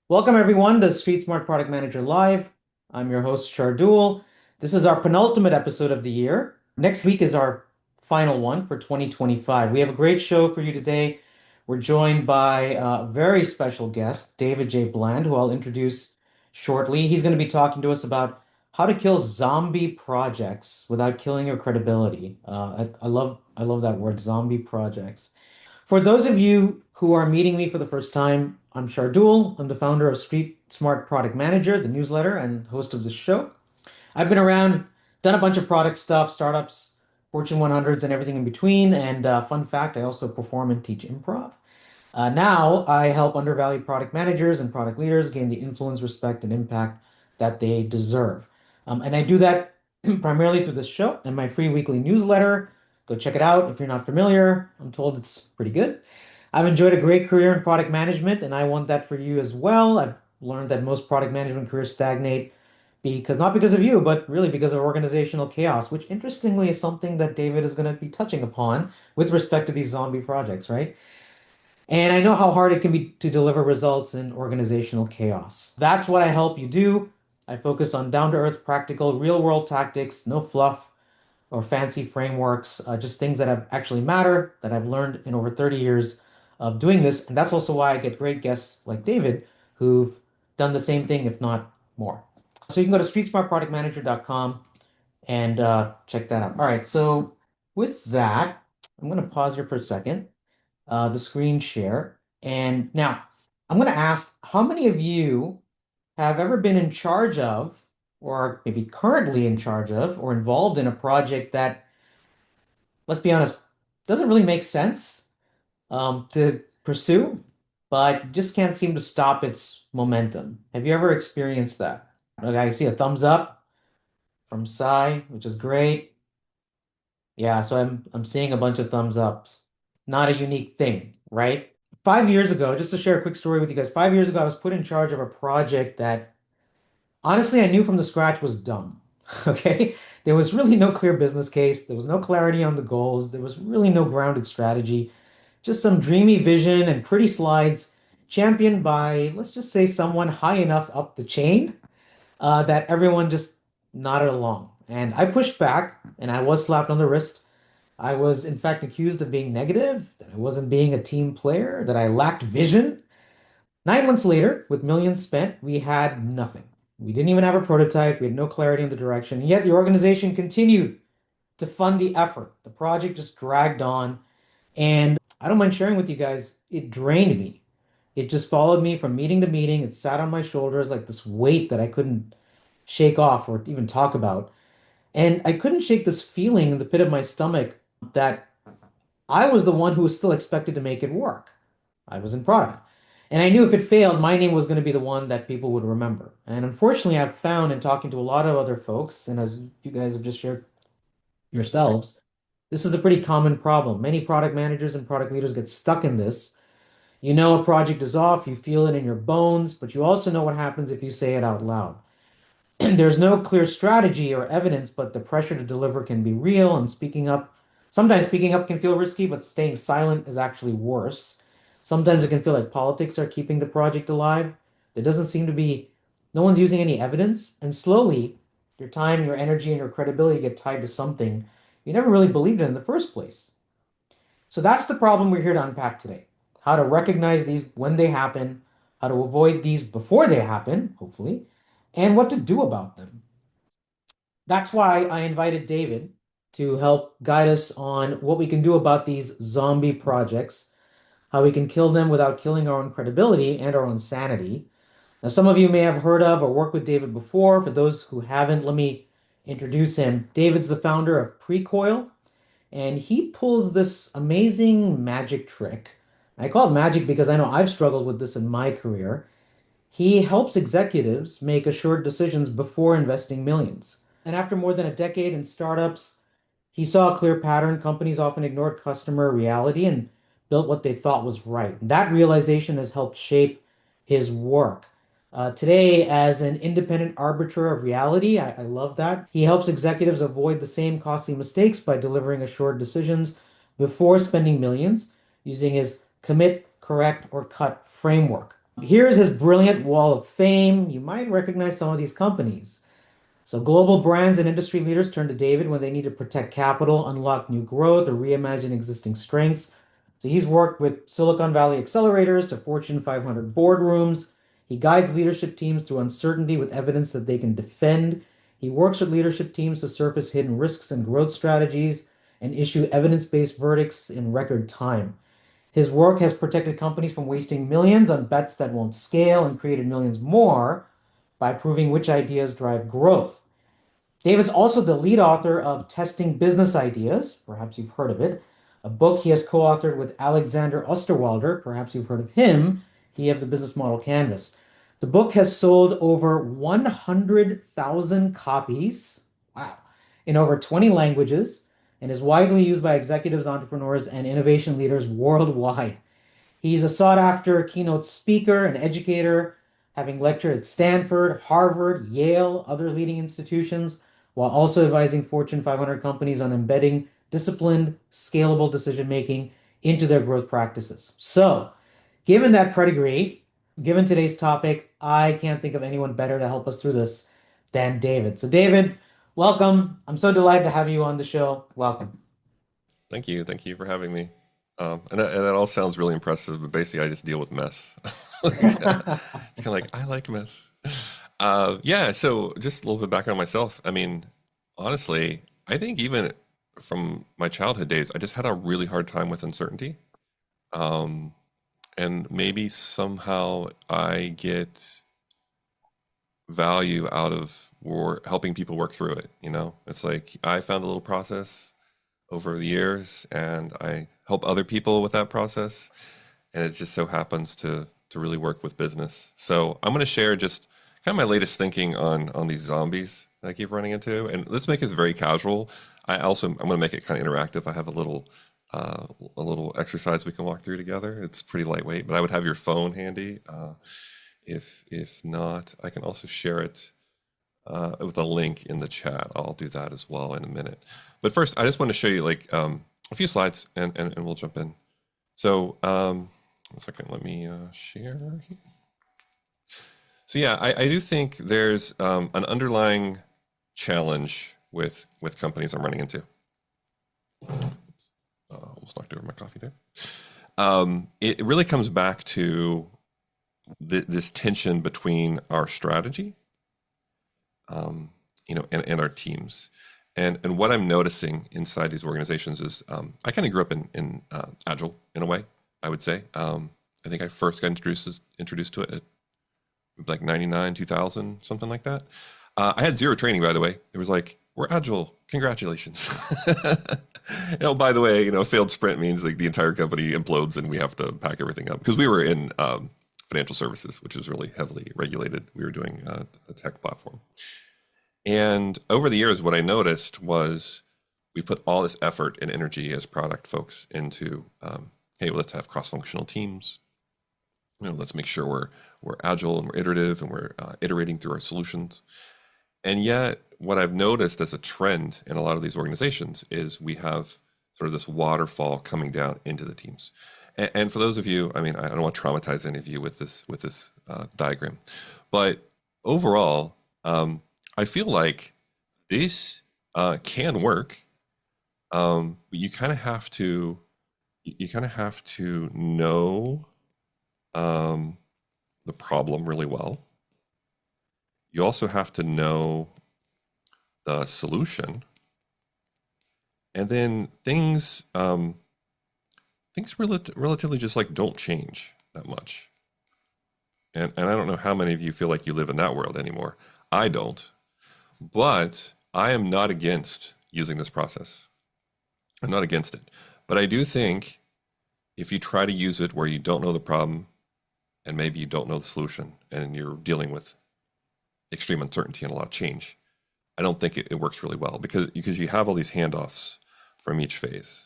Welcome everyone to Street Smart Product Manager Live. I'm your host Shardul. This is our penultimate episode of the year. Next week is our final one for 2025. We have a great show for you today. We're joined by a very special guest, David J. Bland, who I'll introduce shortly. He's going to be talking to us about how to kill zombie projects without killing your credibility. I love that word, zombie projects. For those of you who are meeting me for the first time, I'm Shardul. I'm the founder of Street Smart Product Manager, the newsletter, and host of this show. I've been around, done a bunch of product stuff, startups, Fortune 100s, and everything in between. And fun fact, I also perform and teach improv. Now I help undervalued product managers and product leaders gain the influence, respect, and impact that they deserve. And I do that primarily through this show and my free weekly newsletter. Go check it out if you're not familiar. I'm told it's pretty good. I've enjoyed a great career in product management, and I want that for you as well. I've learned that most product management careers stagnate because not because of you, but really because of organizational chaos, which interestingly is something that David is going to be touching upon with respect to these zombie projects, right? And I know how hard it can be to deliver results in organizational chaos. That's what I help you do. I focus on down-to-earth, practical, real-world tactics, no fluff or fancy frameworks, just things that have actually matter that I've learned in over 30 years of doing this. And that's also why I get great guests like David who've done the same thing, if not more. So you can go to streetsmartproductmanager.com and check that out. All right, so with that, I'm going to pause here for a second, the screen share. And now I'm going to ask how many of you have ever been in charge of, or maybe currently in charge of, or involved in a project that, let's be honest, doesn't really make sense to pursue, but just can't seem to stop its momentum. Have you ever experienced that? Okay, I see a thumbs up from Sai, which is great. Yeah, so I'm seeing a bunch of thumbs ups. Not a unique thing, right? 5 years ago, just to share a quick story with you guys, 5 years ago, I was put in charge of a project that honestly I knew from the scratch was dumb. Okay? There was really no clear business case. There was no clarity on the goals. There was really no grounded strategy. Just some dreamy vision and pretty slides championed by, let's just say, someone high enough up the chain that everyone just nodded along. And I pushed back and I was slapped on the wrist. I was, in fact, accused of being negative, that I wasn't being a team player, that I lacked vision. 9 months later, with millions spent, we had nothing. We didn't even have a prototype. We had no clarity on the direction. And yet the organization continued to fund the effort. The project just dragged on. And I don't mind sharing with you guys, it drained me. It just followed me from meeting to meeting. It sat on my shoulders like this weight that I couldn't shake off or even talk about. And I couldn't shake this feeling in the pit of my stomach that I was the one who was still expected to make it work. I was in product. And I knew if it failed, my name was going to be the one that people would remember. And unfortunately, I've found in talking to a lot of other folks, and as you guys have just shared yourselves, this is a pretty common problem. Many product managers and product leaders get stuck in this. You know a project is off, you feel it in your bones, but you also know what happens if you say it out loud. There's no clear strategy or evidence, but the pressure to deliver can be real, and sometimes speaking up can feel risky, but staying silent is actually worse. Sometimes it can feel like politics are keeping the project alive. There doesn't seem to be, no one's using any evidence, and slowly your time, your energy, and your credibility get tied to something you never really believed in the first place. So that's the problem we're here to unpack today. How to recognize these when they happen, how to avoid these before they happen, hopefully, and what to do about them. That's why I invited David to help guide us on what we can do about these zombie projects, how we can kill them without killing our own credibility and our own sanity. Now, some of you may have heard of or worked with David before. For those who haven't, let me introduce him. David's the founder of Precoil, and he pulls this amazing magic trick. I call it magic because I know I've struggled with this in my career. He helps executives make assured decisions before investing millions. And after more than a decade in startups, he saw a clear pattern. Companies often ignored customer reality and built what they thought was right. That realization has helped shape his work. Today, as an independent arbiter of reality, I love that. He helps executives avoid the same costly mistakes by delivering assured decisions before spending millions using his commit, correct, or cut framework. Here's his brilliant wall of fame. You might recognize some of these companies. So global brands and industry leaders turn to David when they need to protect capital, unlock new growth, or reimagine existing strengths. So he's worked with Silicon Valley accelerators to Fortune 500 boardrooms. He guides leadership teams through uncertainty with evidence that they can defend. He works with leadership teams to surface hidden risks and growth strategies and issue evidence-based verdicts in record time. His work has protected companies from wasting millions on bets that won't scale and created millions more by proving which ideas drive growth. David's also the lead author of Testing Business Ideas, perhaps you've heard of it, a book he has co-authored with Alexander Osterwalder, perhaps you've heard of him. He of the Business Model Canvas. The book has sold over 100,000 copies, wow, in over 20 languages, and is widely used by executives, entrepreneurs, and innovation leaders worldwide. He's a sought after keynote speaker and educator, having lectured at Stanford, Harvard, Yale, other leading institutions, while also advising Fortune 500 companies on embedding disciplined, scalable decision making into their growth practices. So, given that pedigree, given today's topic, I can't think of anyone better to help us through this than David. So, David, welcome. I'm so delighted to have you on the show. Welcome. Thank you. Thank you for having me. And that all sounds really impressive, but basically I just deal with mess. It's kind of like, I like mess. Yeah, so just a little bit background on myself. I mean, honestly, I think even from my childhood days, I just had a really hard time with uncertainty. Um, and maybe somehow I get value out of helping people work through it, you know? It's like I found a little process over the years and I help other people with that process, and it just so happens to really work with business. So I'm going to share just kind of my latest thinking on these zombies that I keep running into, and let's make this very casual. I'm going to make it kind of interactive. I have a little exercise we can walk through together. It's pretty lightweight, but I would have your phone handy. If not, I can also share it with a link in the chat. I'll do that as well in a minute. But first, I just want to show you like a few slides, and we'll jump in. So, 1 second, let me share here. So yeah, I do think there's an underlying challenge with companies I'm running into. Almost knocked over my coffee there. It really comes back to this tension between our strategy, and our teams. And what I'm noticing inside these organizations is I kind of grew up in Agile in a way, I would say. I think I first got introduced to it at like 99, 2000, something like that. I had zero training, by the way. It was like, we're Agile. Congratulations. By the way, a failed sprint means like the entire company implodes and we have to pack everything up. Because we were in financial services, which is really heavily regulated. We were doing a tech platform. And over the years, what I noticed was we put all this effort and energy as product folks into, hey, well, let's have cross-functional teams. Let's make sure we're agile and we're iterative and we're iterating through our solutions. And yet, what I've noticed as a trend in a lot of these organizations is we have sort of this waterfall coming down into the teams. And for those of you, I mean, I don't want to traumatize any of you with this diagram, but overall, I feel like this can work. But you kind of have to know the problem really well. You also have to know the solution, and then things relatively just like don't change that much. And I don't know how many of you feel like you live in that world anymore. I don't. But I am not against using this process. I'm not against it. But I do think if you try to use it where you don't know the problem and maybe you don't know the solution and you're dealing with extreme uncertainty and a lot of change, I don't think it works really well because you have all these handoffs from each phase,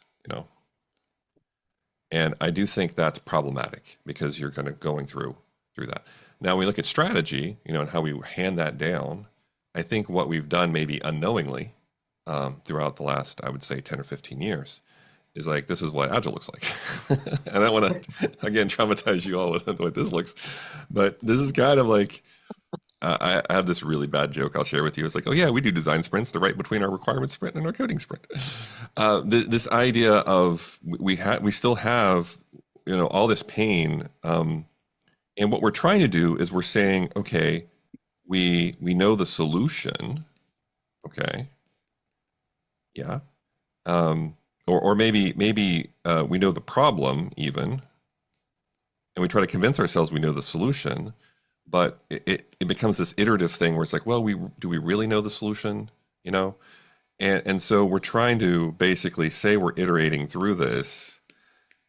And I do think that's problematic because you're kind of going through that. Now, when we look at strategy, and how we hand that down, I think what we've done maybe unknowingly throughout the last, I would say, 10 or 15 years is like, this is what Agile looks like. And I don't want to, again, traumatize you all with what this looks, but this is kind of like, I have this really bad joke I'll share with you. It's like, oh yeah, we do design sprints, the right between our requirement sprint and our coding sprint. This idea of we still have, all this pain. And what we're trying to do is we're saying, okay, we know the solution. Okay. Yeah. Or maybe we know the problem even, and we try to convince ourselves we know the solution, but it becomes this iterative thing where it's like, well, do we really know the solution? And so we're trying to basically say we're iterating through this,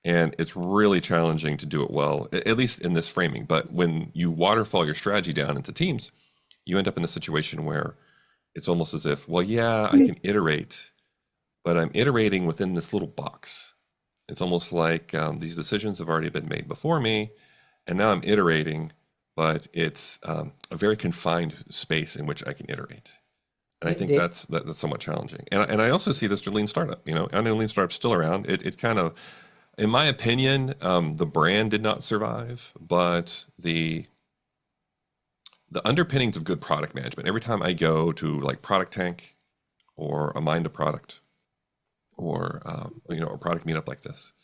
and it's really challenging to do it well, at least in this framing. But when you waterfall your strategy down into teams, you end up in a situation where it's almost as if, well, yeah, I can iterate, but I'm iterating within this little box. It's almost like these decisions have already been made before me, and now I'm iterating, but it's a very confined space in which I can iterate. And I think that's somewhat challenging. And I also see this to lean startup. I know lean startup's still around. It kind of, in my opinion, the brand did not survive, but the underpinnings of good product management. Every time I go to like Product Tank or a Mind a Product or a product meetup like this,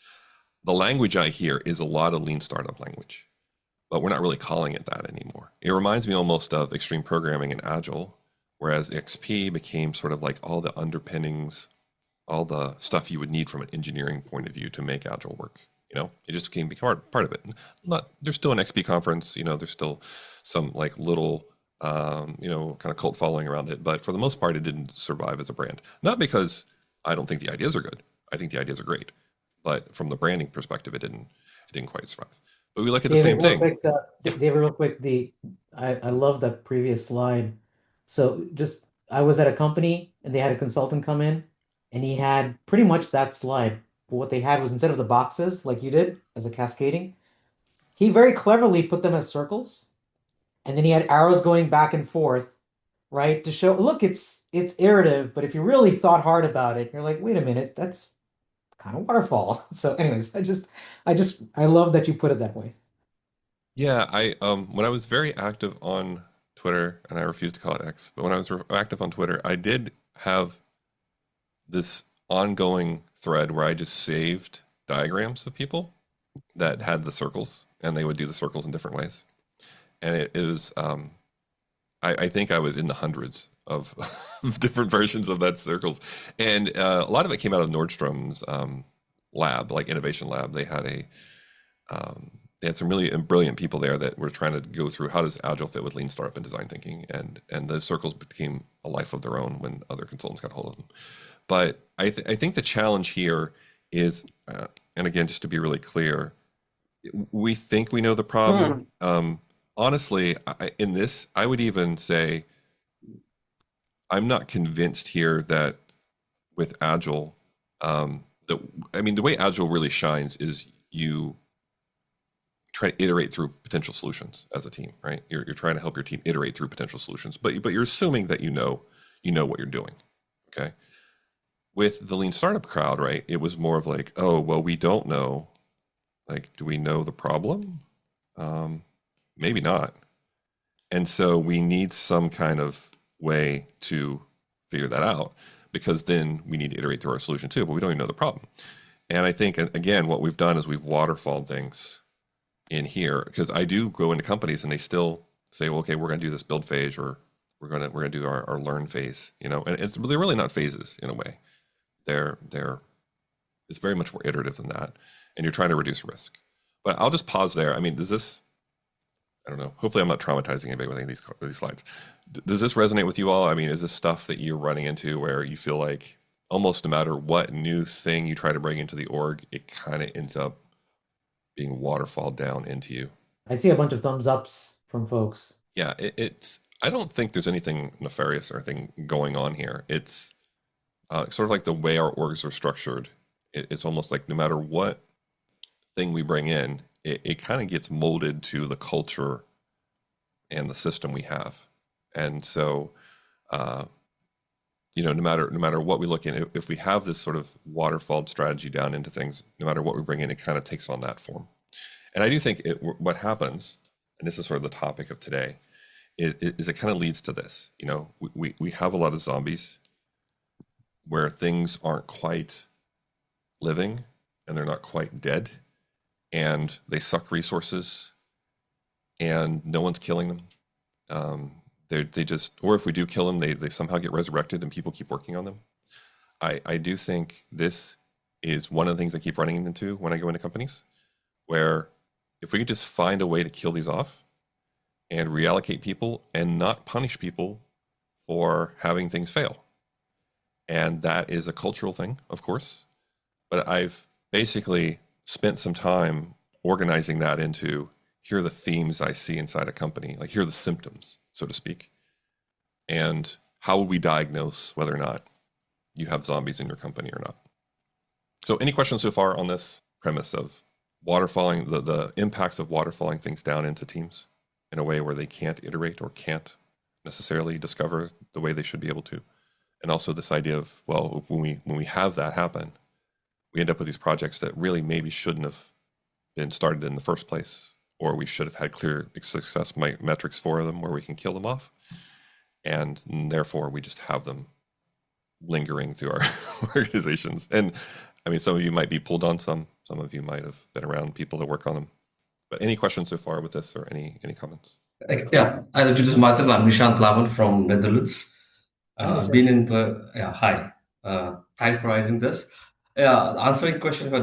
the language I hear is a lot of lean startup language, but we're not really calling it that anymore. It reminds me almost of extreme programming and Agile, whereas XP became sort of like all the underpinnings, all the stuff you would need from an engineering point of view to make Agile work. It just became part of it. There's still an XP conference, there's still some like little, kind of cult following around it. But for the most part, it didn't survive as a brand. Not because I don't think the ideas are good. I think the ideas are great. But from the branding perspective, it didn't quite survive. But we look at the David, same real thing. quick, David, real quick, I love that previous slide. So just I was at a company and they had a consultant come in and he had pretty much that slide. But what they had was instead of the boxes like you did as a cascading, he very cleverly put them as circles, and then he had arrows going back and forth, right? To show, look, it's iterative, but if you really thought hard about it, you're like, wait a minute, that's kind of waterfall. So anyways, I love that you put it that way. Yeah, I when I was very active on Twitter, and I refuse to call it X, but when I was active on Twitter, I did have this ongoing thread where I just saved diagrams of people that had the circles, and they would do the circles in different ways. And it was, I think I was in the hundreds of different versions of that circles, and a lot of it came out of Nordstrom's lab, like innovation lab. They had some really brilliant people there that were trying to go through how does Agile fit with lean startup and design thinking, and those circles became a life of their own when other consultants got hold of them. But I think the challenge here is, and again, just to be really clear, we think we know the problem. Honestly, in this, I would even say I'm not convinced here that with Agile, the way Agile really shines is you try to iterate through potential solutions as a team, right? You're trying to help your team iterate through potential solutions, but you're assuming that you know what you're doing, okay? With the lean startup crowd, right? It was more of like, oh, well, we don't know. Like, do we know the problem? Maybe not. And so we need some kind of way to figure that out, because then we need to iterate through our solution too, but we don't even know the problem. And I think, again, what we've done is we've waterfalled things in here, because I do go into companies and they still say, well, okay, we're going to do this build phase, or we're going to do our learn phase, and they're really not phases in a way. They're it's very much more iterative than that, and you're trying to reduce risk. But I'll just pause there. I mean, does this, I don't know, hopefully I'm not traumatizing anybody with any of these slides. Does this resonate with you all? I mean, is this stuff that you're running into where you feel like almost no matter what new thing you try to bring into the org, it kind of ends up being waterfalled down into you? I see a bunch of thumbs ups from folks. Yeah, it's, I don't think there's anything nefarious or anything going on here. It's sort of like the way our orgs are structured. It's almost like no matter what thing we bring in, it kind of gets molded to the culture and the system we have. And so no matter what we look in, if we have this sort of waterfall strategy down into things, no matter what we bring in, it kind of takes on that form. And I do think what happens, and this is sort of the topic of today, is it kind of leads to this. We have a lot of zombies where things aren't quite living and they're not quite dead and they suck resources and no one's killing them. They just, or if we do kill them, they somehow get resurrected and people keep working on them. I do think this is one of the things I keep running into when I go into companies, where if we could just find a way to kill these off and reallocate people and not punish people for having things fail. And that is a cultural thing, of course, but I've basically spent some time organizing that into, here are the themes I see inside a company, like here are the symptoms, so to speak. And how would we diagnose whether or not you have zombies in your company or not? So any questions so far on this premise of waterfalling, the impacts of waterfalling things down into teams in a way where they can't iterate or can't necessarily discover the way they should be able to? And also this idea of, well, when we have that happen, we end up with these projects that really maybe shouldn't have been started in the first place, or we should have had clear success metrics for them where we can kill them off. And therefore we just have them lingering through our organizations. And I mean, some of you might be pulled on some of you might have been around people that work on them. But any questions so far with this, or any comments? Yeah, I'll introduce myself. I'm Nishant Lavan from Netherlands. Hi, Nisha. Been in the, yeah, hi. Thanks for writing this. Yeah, answering question for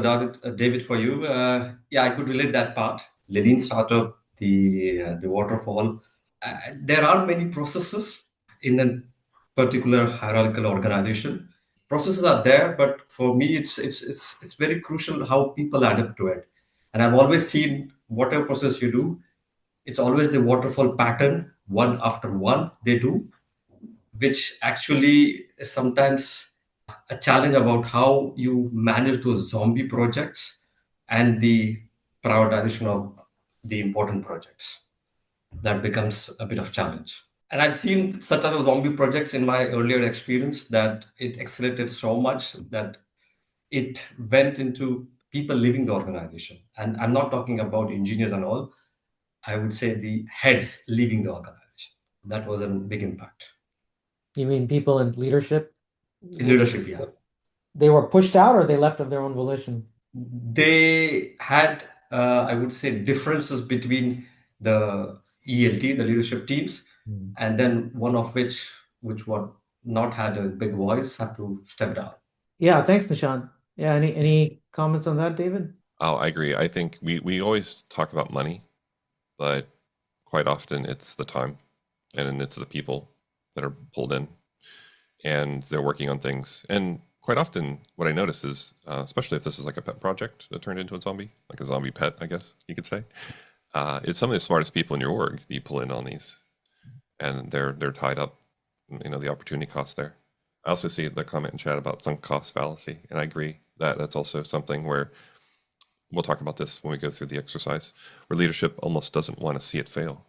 David for you. Yeah, I could relate that part. Lean startup, the waterfall. There are many processes in a particular hierarchical organization. Processes are there, but for me, it's very crucial how people adapt to it. And I've always seen whatever process you do, it's always the waterfall pattern, one after one they do, which actually is sometimes a challenge about how you manage those zombie projects and the prioritization of the important projects. That becomes a bit of challenge. And I've seen such other zombie projects in my earlier experience that it accelerated so much that it went into people leaving the organization. And I'm not talking about engineers and all. I would say the heads leaving the organization. That was a big impact. You mean people in leadership? In leadership, yeah. They were pushed out or they left of their own volition? They had, I would say, differences between the ELT, the leadership teams, and then one of which would not had a big voice, have to step down. Yeah, thanks, Nishant. Yeah, any comments on that, David? Oh, I agree. I think we always talk about money, but quite often it's the time and it's the people that are pulled in and they're working on things. And quite often what I notice is, especially if this is like a pet project that turned into a zombie, like a zombie pet, I guess you could say, it's some of the smartest people in your org that you pull in on these, and they're tied up, the opportunity cost there. I also see the comment in chat about sunk cost fallacy, and I agree that that's also something where we'll talk about this when we go through the exercise, where leadership almost doesn't want to see it fail.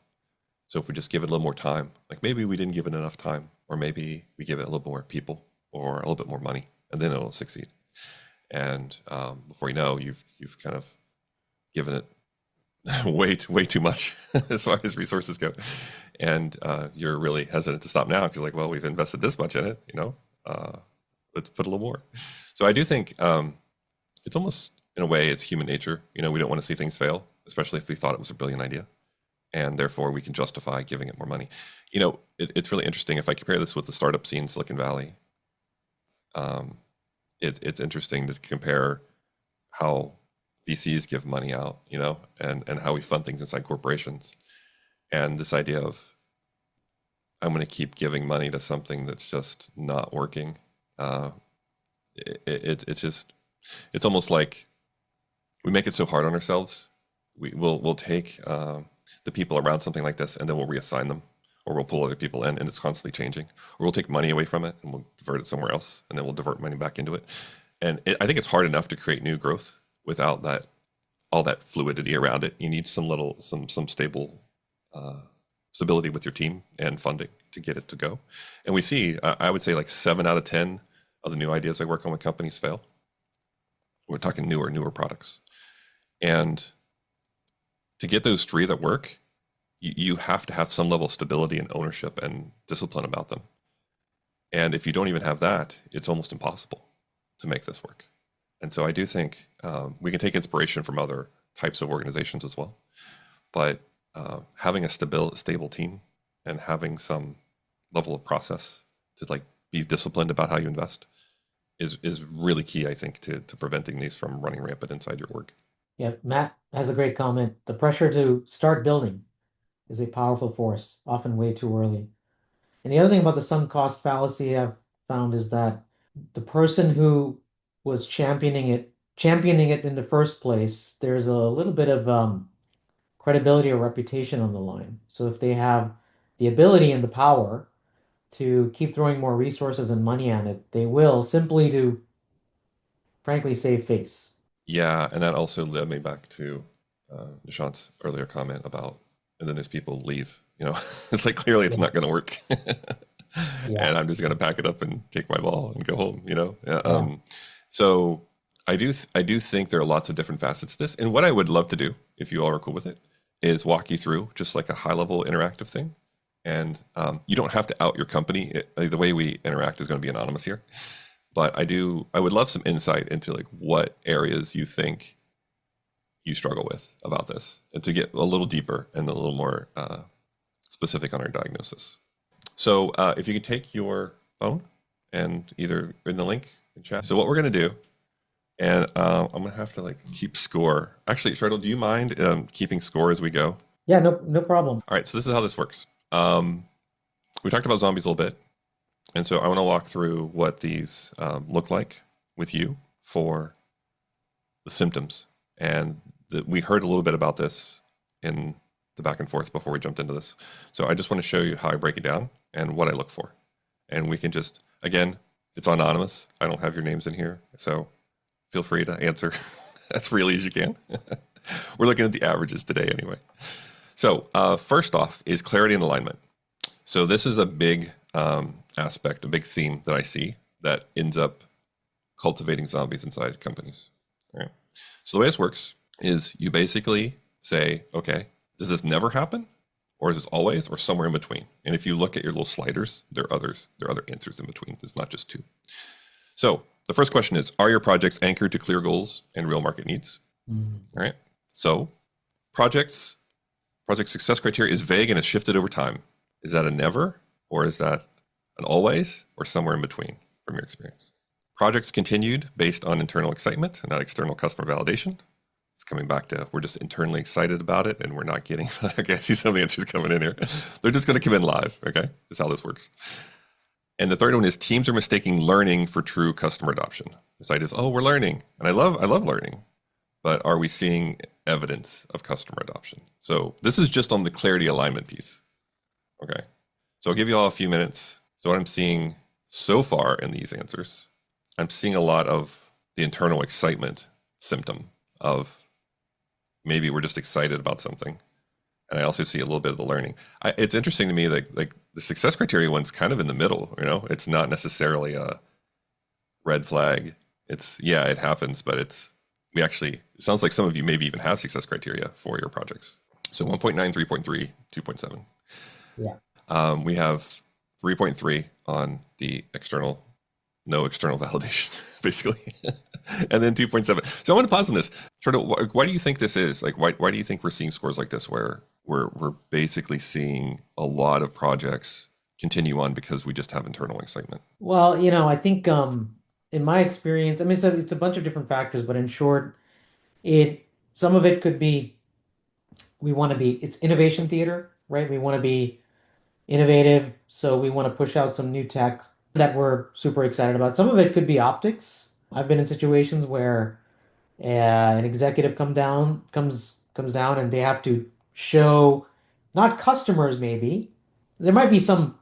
So if we just give it a little more time, like maybe we didn't give it enough time, or maybe we give it a little more people or a little bit more money, and then it'll succeed. And before you know, you've kind of given it way too much as far as resources go, and you're really hesitant to stop now because, like, well, we've invested this much in it, let's put a little more. So I do think it's almost, in a way, it's human nature. We don't want to see things fail, especially if we thought it was a brilliant idea, and therefore we can justify giving it more money. It's really interesting. If I compare this with the startup scene in Silicon Valley, it's interesting to compare how VCs give money out, and how we fund things inside corporations. And this idea of, I'm going to keep giving money to something that's just not working. It's almost like we make it so hard on ourselves. We'll take the people around something like this, and then we'll reassign them, or we'll pull other people in, and it's constantly changing. Or we'll take money away from it and we'll divert it somewhere else, and then we'll divert money back into it. And I think it's hard enough to create new growth without all that fluidity around it. You need some stable stability with your team and funding to get it to go. And we see, I would say like 7 out of 10 of the new ideas I work on with companies fail. We're talking newer products. And to get those three that work, you have to have some level of stability and ownership and discipline about them. And if you don't even have that, it's almost impossible to make this work. And so I do think we can take inspiration from other types of organizations as well. But having a stable team and having some level of process to like be disciplined about how you invest is really key, I think, to preventing these from running rampant inside your org. Yeah, Matt has a great comment. The pressure to start building is a powerful force, often way too early. And the other thing about the sunk cost fallacy I've found is that the person who was championing it in the first place, there's a little bit of credibility or reputation on the line. So if they have the ability and the power to keep throwing more resources and money at it, they will simply to frankly save face. Yeah, and that also led me back to Nishant's earlier comment about, and then there's people leave. You know, it's like clearly it's Yeah. not going to work, Yeah. and I'm just going to pack it up and take my ball and go home. You know, Yeah. so I do think there are lots of different facets to this, and what I would love to do, if you all are cool with it, is walk you through just like a high level interactive thing, and you don't have to out your company. The way we interact is going to be anonymous here, but I would love some insight into like what areas you think you struggle with about this, and to get a little deeper and a little more specific on our diagnosis. So if you could take your phone and either in the link in chat. So what we're going to do, and I'm going to have to like keep score. Actually, Shardul, do you mind keeping score as we go? Yeah, no problem. All right, so this is how this works. We talked about zombies a little bit, and so I want to walk through what these look like with you for the symptoms. And we heard a little bit about this in the back and forth before we jumped into this. So I just want to show you how I break it down and what I look for. And we can just, again, it's anonymous. I don't have your names in here, so feel free to answer as freely as you can. We're looking at the averages today anyway. So first off is clarity and alignment. So this is a big aspect, a big theme that I see that ends up cultivating zombies inside companies. All right. So the way this works is you basically say, okay, does this never happen? Or is this always, or somewhere in between? And if you look at your little sliders, there are other answers in between. It's not just two. So the first question is, are your projects anchored to clear goals and real market needs? Mm. All right. So project success criteria is vague and has shifted over time. Is that a never, or is that an always, or somewhere in between from your experience? Projects continued based on internal excitement and not external customer validation. It's coming back to we're just internally excited about it and we're not getting, okay, I see some of the answers coming in here. They're just going to come in live, okay? That's how this works. And the third one is teams are mistaking learning for true customer adoption. This idea is, oh, we're learning. And I love learning, but are we seeing evidence of customer adoption? So this is just on the clarity alignment piece, okay? So I'll give you all a few minutes. So what I'm seeing so far in these answers, I'm seeing a lot of the internal excitement symptom of maybe we're just excited about something. And I also see a little bit of the learning. It's interesting to me that like the success criteria one's kind of in the middle, you know, it's not necessarily a red flag. It's, yeah, it happens, but it sounds like some of you maybe even have success criteria for your projects. So 1.9, 3.3, 2.7. Yeah. We have 3.3 on the no external validation, basically. And then 2.7. So I want to pause on this. Why do you think this is? Like, why do you think we're seeing scores like this where we're basically seeing a lot of projects continue on because we just have internal excitement? Well, I think in my experience, I mean it's a bunch of different factors, but in short, some of it could be it's innovation theater, right? We want to be innovative, so we want to push out some new tech that we're super excited about. Some of it could be optics. I've been in situations where an executive comes down and they have to show not customers maybe. There might be something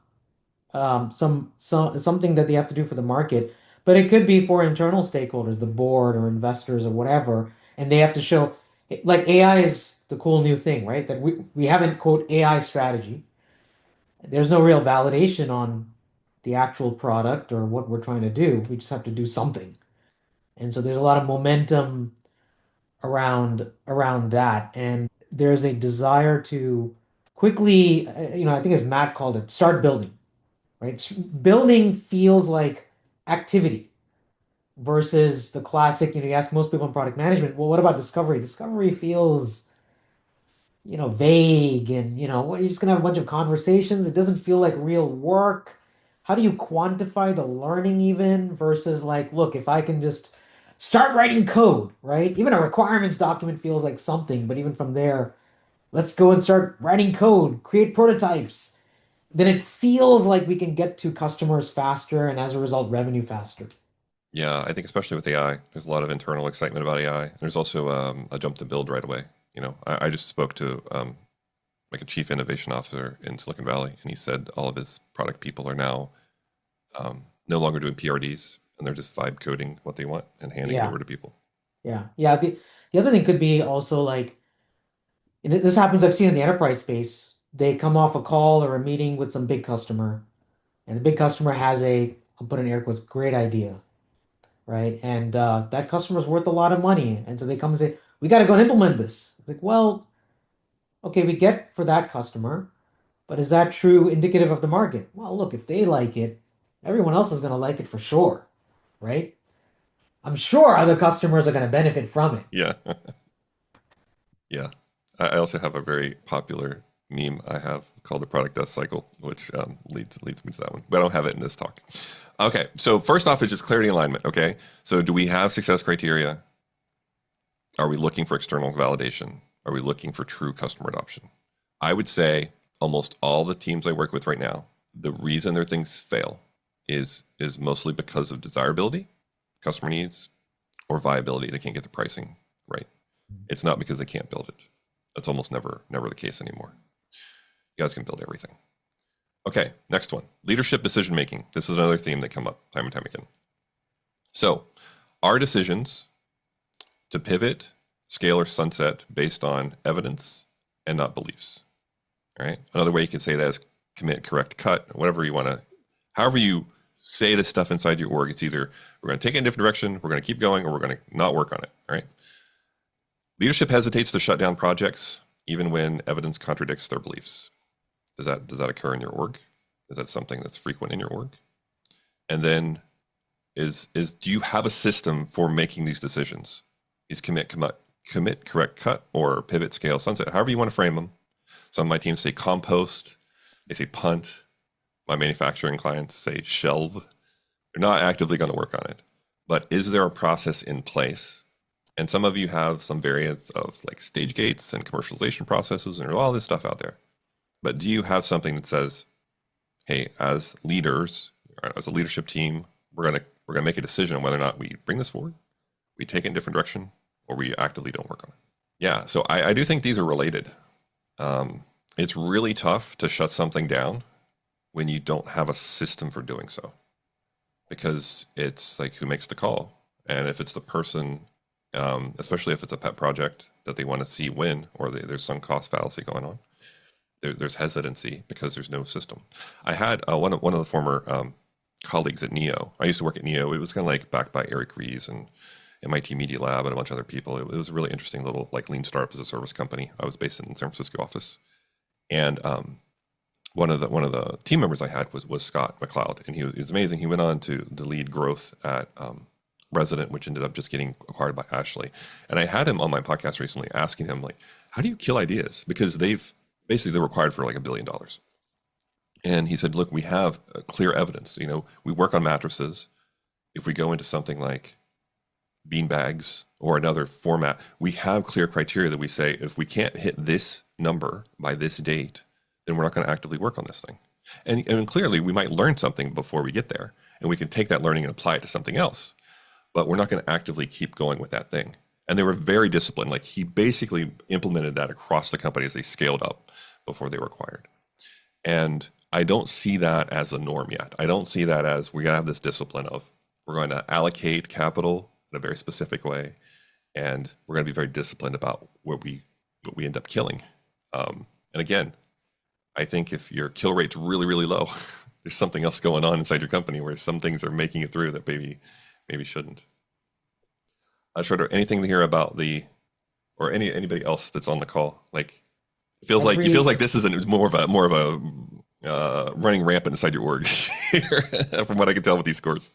that they have to do for the market, but it could be for internal stakeholders, the board or investors or whatever, and they have to show like AI is the cool new thing, right? That we haven't quote AI strategy. There's no real validation on the actual product or what we're trying to do. We just have to do something. And so there's a lot of momentum around that. And there's a desire to quickly, I think as Matt called it, start building, right? Building feels like activity versus the classic, you ask most people in product management, well, what about discovery? Discovery feels, vague and, what, you're just gonna have a bunch of conversations. It doesn't feel like real work. How do you quantify the learning even versus like, look, if I can just start writing code, right? Even a requirements document feels like something, but even from there, let's go and start writing code, create prototypes. Then it feels like we can get to customers faster and as a result, revenue faster. Yeah, I think especially with AI, there's a lot of internal excitement about AI. There's also a jump to build right away. I just spoke to like a chief innovation officer in Silicon Valley, and he said all of his product people are now no longer doing PRDs, and they're just vibe coding what they want and handing it Yeah. over to people. Yeah. Yeah. The other thing could be also like, and this happens, I've seen in the enterprise space. They come off a call or a meeting with some big customer, and the big customer has I'll put in air quotes, great idea, right? And that customer's worth a lot of money. And so they come and say, we got to go and implement this. It's like, well, okay, we get for that customer, but is that true indicative of the market? Well, look, if they like it, everyone else is going to like it for sure, right? I'm sure other customers are going to benefit from it. Yeah, yeah. I also have a very popular meme I have called the product death cycle, which leads me to that one. But I don't have it in this talk. Okay, so first off is just clarity and alignment. Okay, so do we have success criteria? Are we looking for external validation? Are we looking for true customer adoption? I would say almost all the teams I work with right now, the reason their things fail is mostly because of desirability, customer needs, or viability. They can't get the pricing right. It's not because they can't build it. That's almost never the case anymore. You guys can build everything. Okay, next one. Leadership decision making. This is another theme that come up time and time again. So, our decisions to pivot, scale, or sunset based on evidence and not beliefs. All right. Another way you can say that is commit, correct, cut, whatever you want to, however you say this stuff inside your org. It's either we're going to take it in a different direction, we're going to keep going, or we're going to not work on it. All right. Leadership hesitates to shut down projects even when evidence contradicts their beliefs. Does that occur in your org? Is that something that's frequent in your org? And then is do you have a system for making these decisions? Is commit, correct, cut, or pivot, scale, sunset, however you want to frame them. Some of my teams say compost, they say punt. My manufacturing clients say shelve. They're not actively going to work on it. But is there a process in place? And some of you have some variants of like stage gates and commercialization processes, and there's all this stuff out there. But do you have something that says, hey, as leaders, as a leadership team, we're gonna make a decision on whether or not we bring this forward, we take it in a different direction, or we actively don't work on it? Yeah, so I do think these are related. It's really tough to shut something down when you don't have a system for doing so, because it's like who makes the call, and if it's the person, especially if it's a pet project that they want to see win, or there's some cost fallacy going on, there's hesitancy because there's no system. I had one of the former colleagues at Neo. I used to work at Neo. It was kind of like backed by Eric Ries and MIT Media Lab and a bunch of other people. It was a really interesting little like lean startup as a service company. I was based in the San Francisco office, and one of the team members I had was Scott McLeod, and he was amazing. He went on to lead growth at Resident, which ended up just getting acquired by Ashley. And I had him on my podcast recently, asking him like, how do you kill ideas? Because they're required for like $1 billion. And he said, look, we have clear evidence. We work on mattresses. If we go into something like bean bags or another format, we have clear criteria that we say, if we can't hit this number by this date, then we're not going to actively work on this thing. And clearly we might learn something before we get there, and we can take that learning and apply it to something else, but we're not going to actively keep going with that thing. And they were very disciplined. Like he basically implemented that across the company as they scaled up before they were acquired. And I don't see that as a norm yet. I don't see that as we're going to have this discipline of we're going to allocate capital in a very specific way, and we're going to be very disciplined about what we end up killing. And again, I think if your kill rate's really, really low, there's something else going on inside your company where some things are making it through that maybe shouldn't. Shorter, anything to hear about or anybody else that's on the call? Like, it feels like this is more of a running rampant inside your org here, from what I can tell with these scores.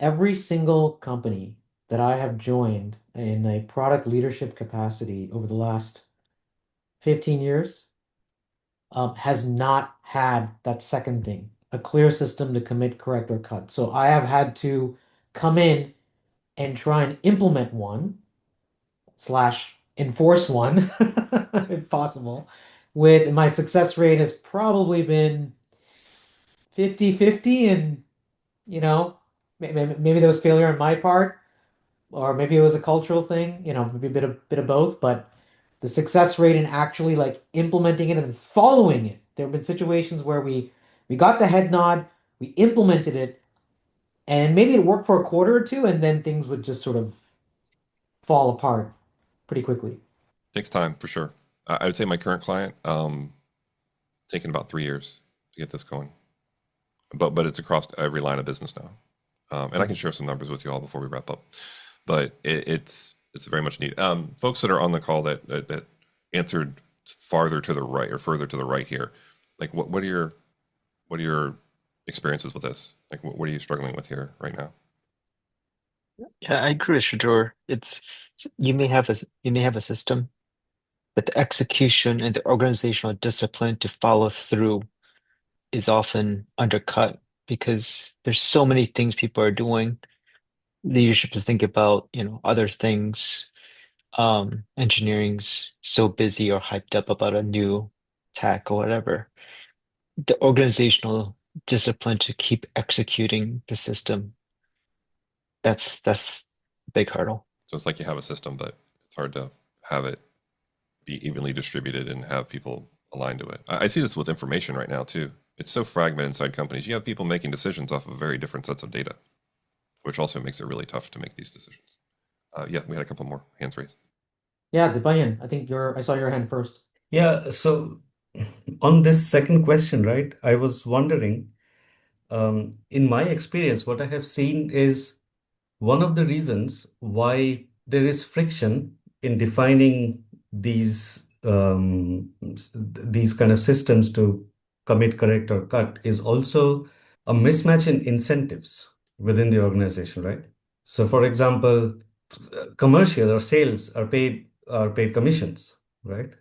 Every single company that I have joined in a product leadership capacity over the last 15 years has not had that second thing, a clear system to commit, correct, or cut. So I have had to come in and try and implement one slash enforce one if possible. With my success rate has probably been 50-50, and maybe there was failure on my part, or maybe it was a cultural thing, maybe a bit of both, but the success rate in actually like implementing it and following it. There have been situations where we got the head nod, we implemented it, and maybe it worked for a quarter or two, and then things would just sort of fall apart pretty quickly. Takes time for sure. I would say my current client, taken about 3 years to get this going, but it's across every line of business now. And I can share some numbers with you all before we wrap up. But it's very much neat. Folks that are on the call that answered farther to the right or further to the right here, like what are your experiences with this? Like what are you struggling with here right now? Yeah, I agree with Shador. You may have a system, but the execution and the organizational discipline to follow through is often undercut because there's so many things people are doing. Leadership is thinking about, other things. Engineering's so busy or hyped up about a new tech or whatever. The organizational discipline to keep executing the system, that's a big hurdle. So it's like you have a system, but it's hard to have it be evenly distributed and have people aligned to it. I see this with information right now too. It's so fragmented inside companies. You have people making decisions off of very different sets of data, which also makes it really tough to make these decisions. Yeah, we had a couple more hands raised. Yeah, Debayan, I saw your hand first. Yeah, so on this second question, right, I was wondering, in my experience, what I have seen is one of the reasons why there is friction in defining these kind of systems to commit, correct, or cut is also a mismatch in incentives within the organization, right? So, for example, commercial or sales are paid commissions, right?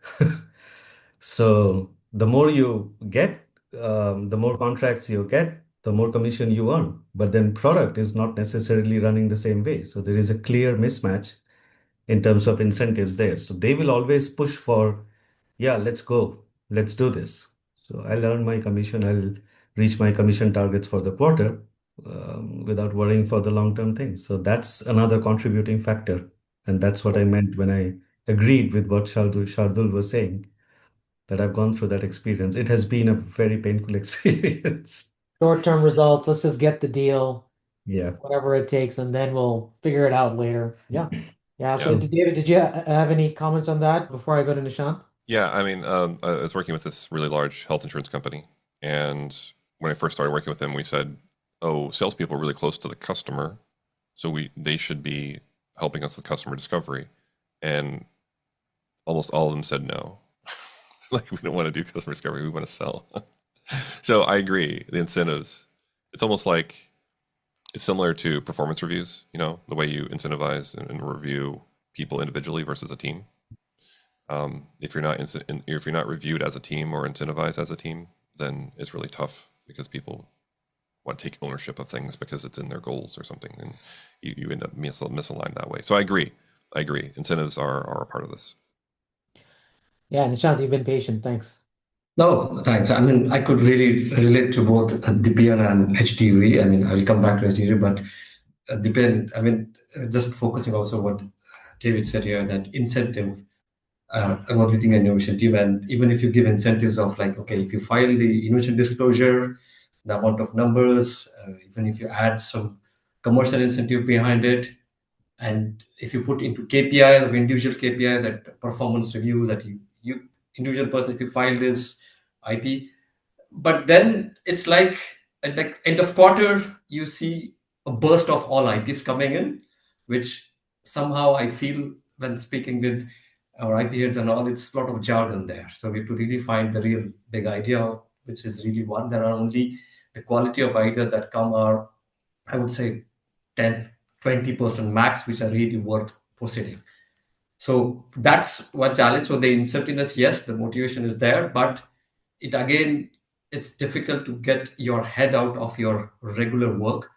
So the more you get, the more contracts you get, the more commission you earn. But then product is not necessarily running the same way. So there is a clear mismatch in terms of incentives there. So they will always push for, yeah, let's go, let's do this. So I'll earn my commission, I'll reach my commission targets for the quarter without worrying for the long-term things. So that's another contributing factor. And that's what I meant when I agreed with what Shardul was saying, that I've gone through that experience. It has been a very painful experience. Short-term results, let's just get the deal, Yeah. whatever it takes, and then we'll figure it out later. Yeah. Yeah, Yeah. absolutely. David, did you have any comments on that before I go to Nishant? Yeah, I mean, I was working with this really large health insurance company, and when I first started working with them, we said, "Oh, salespeople are really close to the customer, so they should be helping us with customer discovery." And almost all of them said no. Like, we don't want to do customer discovery, we want to sell. So I agree. The incentives, it's almost like it's similar to performance reviews, the way you incentivize and review people individually versus a team. If you're not reviewed as a team or incentivized as a team, then it's really tough because people want to take ownership of things because it's in their goals or something, and you end up misaligned that way. So I agree. Incentives are a part of this. Yeah, Nishant, you've been patient. Thanks. No, thanks. I mean, I could really relate to both Dipian and HDV. I mean, I will come back to HDV, but Dipian, I mean, just focusing also what David said here, that incentive about leading an innovation team. And even if you give incentives of like, okay, if you file the innovation disclosure, the amount of numbers, even if you add some commercial incentive behind it, and if you put into KPI of individual KPI, that performance review that you individual person, if you file this, IT. But then it's like at the end of quarter, you see a burst of all IPs coming in, which somehow I feel when speaking with our IP heads and all, it's a lot of jargon there. So we have to really find the real big idea, which is really one. There are only the quality of ideas that come are, I would say, 10, 20% max, which are really worth proceeding. So that's one challenge. So the incentiveness, yes, the motivation is there, but it again, it's difficult to get your head out of your regular work,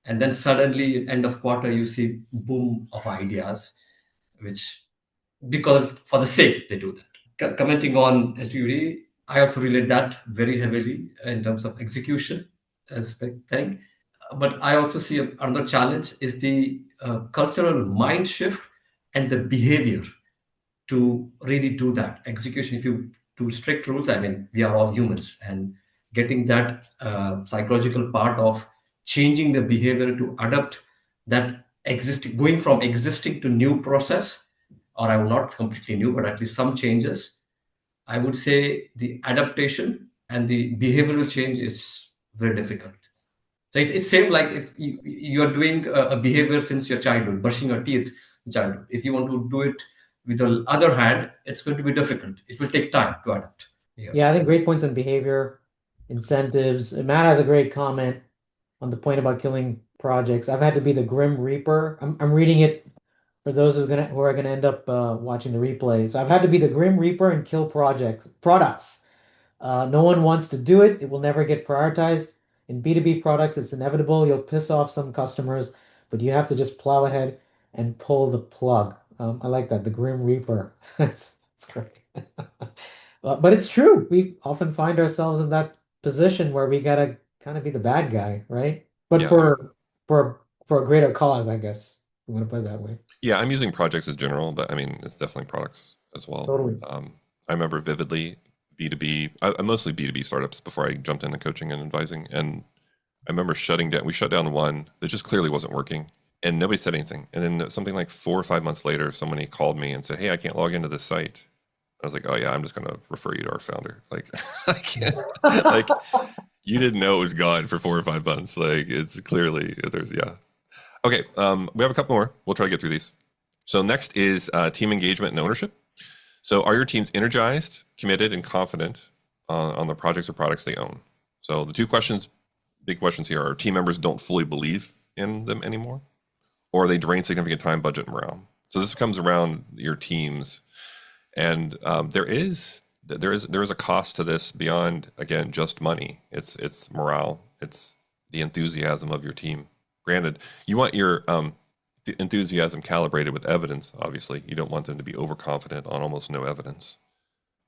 and then suddenly end of quarter you see boom of ideas, which because for the sake they do that. Commenting on SUD, I also relate that very heavily in terms of execution aspect thing. But I also see another challenge is the cultural mind shift and the behavior to really do that execution. If you do strict rules, I mean, we are all humans, and getting that psychological part of changing the behavior to adapt that existing, going from existing to new process, or I will not completely new, but at least some changes. I would say the adaptation and the behavioral change is very difficult. So it's same like if you're doing a behavior since your childhood, brushing your teeth in childhood. If you want to do it with the other hand, it's going to be difficult. It will take time to adapt. Yeah. Yeah, I think great points on behavior, incentives. And Matt has a great comment on the point about killing projects. I've had to be the Grim Reaper. I'm reading it for those who are gonna end up watching the replay. So I've had to be the Grim Reaper and kill products. No one wants to do it. It will never get prioritized. In B2B products, it's inevitable. You'll piss off some customers, but you have to just plow ahead and pull the plug. I like that, the Grim Reaper. That's great. But it's true. We often find ourselves in that position where we gotta kind of be the bad guy, right? But Yeah, for a greater cause, I guess. You want to put it that way. yeah. I'm using projects as general, but I mean it's definitely products as well. Totally. I remember vividly B2B. I'm mostly B2B startups before I jumped into coaching and advising, and I remember shutting down. We shut down one that just clearly wasn't working, and nobody said anything. And then something like 4 or 5 months later, somebody called me and said, "Hey, I can't log into this site." I was like, "Oh yeah, I'm just gonna refer you to our founder." Like, I can't. Like, you didn't know it was gone for 4 or 5 months. Like, it's clearly there's yeah. Okay, we have a couple more. We'll try to get through these. So next is team engagement and ownership. So are your teams energized, committed, and confident on the projects or products they own? So the two questions, big questions here are: team members don't fully believe in them anymore, or they drain significant time, budget, and morale. So this comes around your teams, and there is a cost to this beyond, again, just money. It's morale. It's the enthusiasm of your team. Granted, you want your the enthusiasm calibrated with evidence. Obviously, you don't want them to be overconfident on almost no evidence.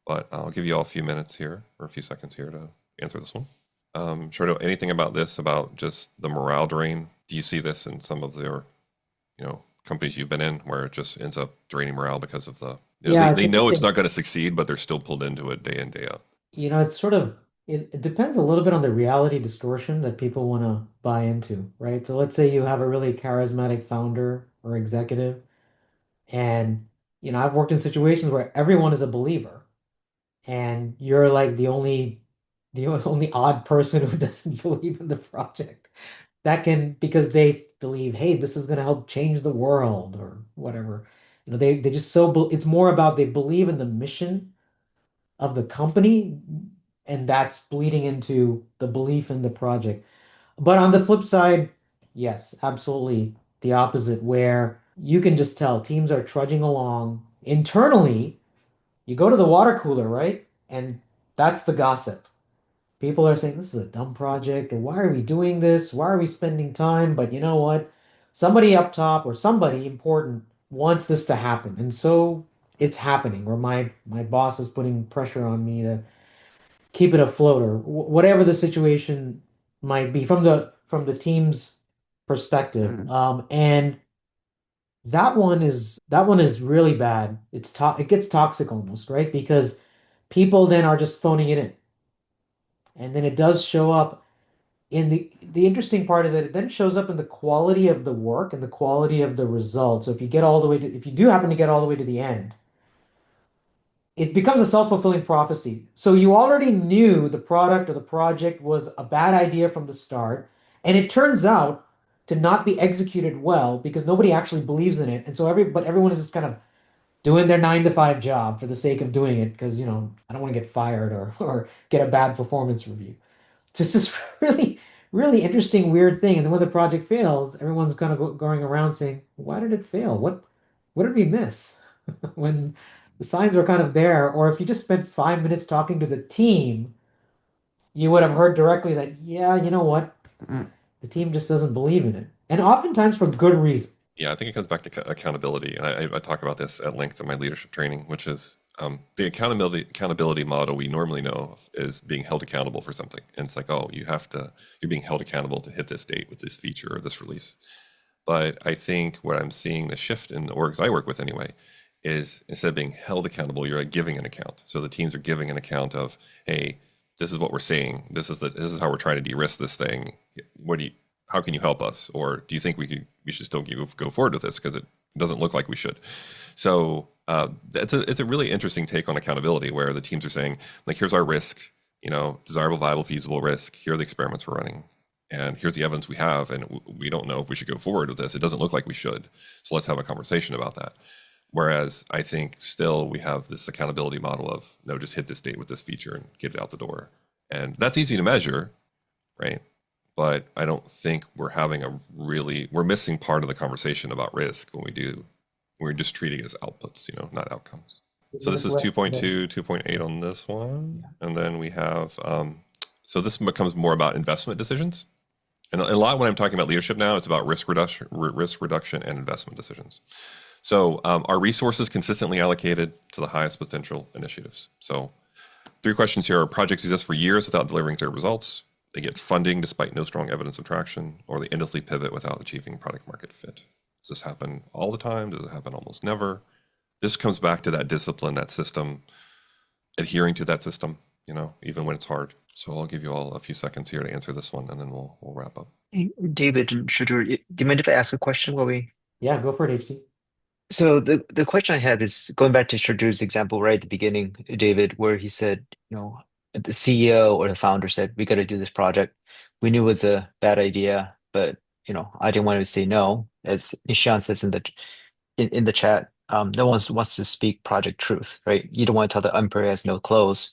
But I'll give you all a few minutes here or a few seconds here to answer this one. Shorto, anything about this, about just the morale drain? Do you see this in some of their, companies you've been in where it just ends up draining morale because of Yeah, it's they know it's interesting. not going to succeed, but they're still pulled into it day in, day out. It's sort of it depends a little bit on the reality distortion that people want to buy into, right? So let's say you have a really charismatic founder or executive, and I've worked in situations where everyone is a believer, and you're like the only odd person who doesn't believe in the project. That can because they believe, hey, this is going to help change the world or whatever. They just it's more about they believe in the mission of the company, and that's bleeding into the belief in the project. But on the flip side, yes, absolutely the opposite, where you can just tell teams are trudging along internally. You go to the water cooler, right? And that's the gossip. People are saying this is a dumb project, or why are we doing this? Why are we spending time? But you know what? Somebody up top or somebody important wants this to happen. And so it's happening, or my boss is putting pressure on me to keep it afloat, or whatever the situation might be from the team's perspective. And that one is really bad. It gets toxic almost, right? Because people then are just phoning it in. And then it does show up in the interesting part is that it then shows up in the quality of the work and the quality of the results. So if you do happen to get all the way to the end, it becomes a self-fulfilling prophecy. So you already knew the product or the project was a bad idea from the start, and it turns out to not be executed well because nobody actually believes in it. And so everyone is just kind of doing their 9 to 5 job for the sake of doing it because, I don't want to get fired or get a bad performance review. So it's this really, really interesting, weird thing. And then when the project fails, everyone's kind of going around saying, "Why did it fail? What did we miss?" When the signs were kind of there, or if you just spent 5 minutes talking to the team, you would have heard directly that, yeah, you know what? The team just doesn't believe in it. And oftentimes for good reason. Yeah, I think it comes back to accountability, and I talk about this at length in my leadership training, which is the accountability model we normally know of is being held accountable for something, and it's like, oh, you're being held accountable to hit this date with this feature or this release. But I think what I'm seeing the shift in the orgs I work with anyway is instead of being held accountable, you're like giving an account. So the teams are giving an account of, hey, this is what we're seeing. This is how we're trying to de-risk this thing. How can you help us? Or do you think we should still go forward with this because it doesn't look like we should? So it's a really interesting take on accountability where the teams are saying, like, here's our risk, desirable, viable, feasible risk. Here are the experiments we're running. And here's the evidence we have, and we don't know if we should go forward with this. It doesn't look like we should. So let's have a conversation about that. Whereas I think still we have this accountability model of, no, just hit this date with this feature and get it out the door. And that's easy to measure, right? But I don't think we're missing part of the conversation about risk when we do. We're just treating it as outputs, not outcomes. So this is 2.2, 2.8 on this one. And then we have, so this becomes more about investment decisions. And a lot when I'm talking about leadership now, it's about risk reduction and investment decisions. So are resources consistently allocated to the highest potential initiatives? So 3 questions here are: projects exist for years without delivering clear results, they get funding despite no strong evidence of traction, or they endlessly pivot without achieving product market fit. Does this happen all the time? Does it happen almost never? This comes back to that discipline, that system, adhering to that system, even when it's hard. So I'll give you all a few seconds here to answer this one, and then we'll wrap up. David and Shardul, do you mind if I ask a question while we? Yeah, go for it, HT. So the question I have is going back to Shardul's example right at the beginning, David, where he said, the CEO or the founder said, we got to do this project. We knew it was a bad idea, but I didn't want to say no. As Nishan says in the chat, no one wants to speak project truth, right? You don't want to tell the emperor has no clothes.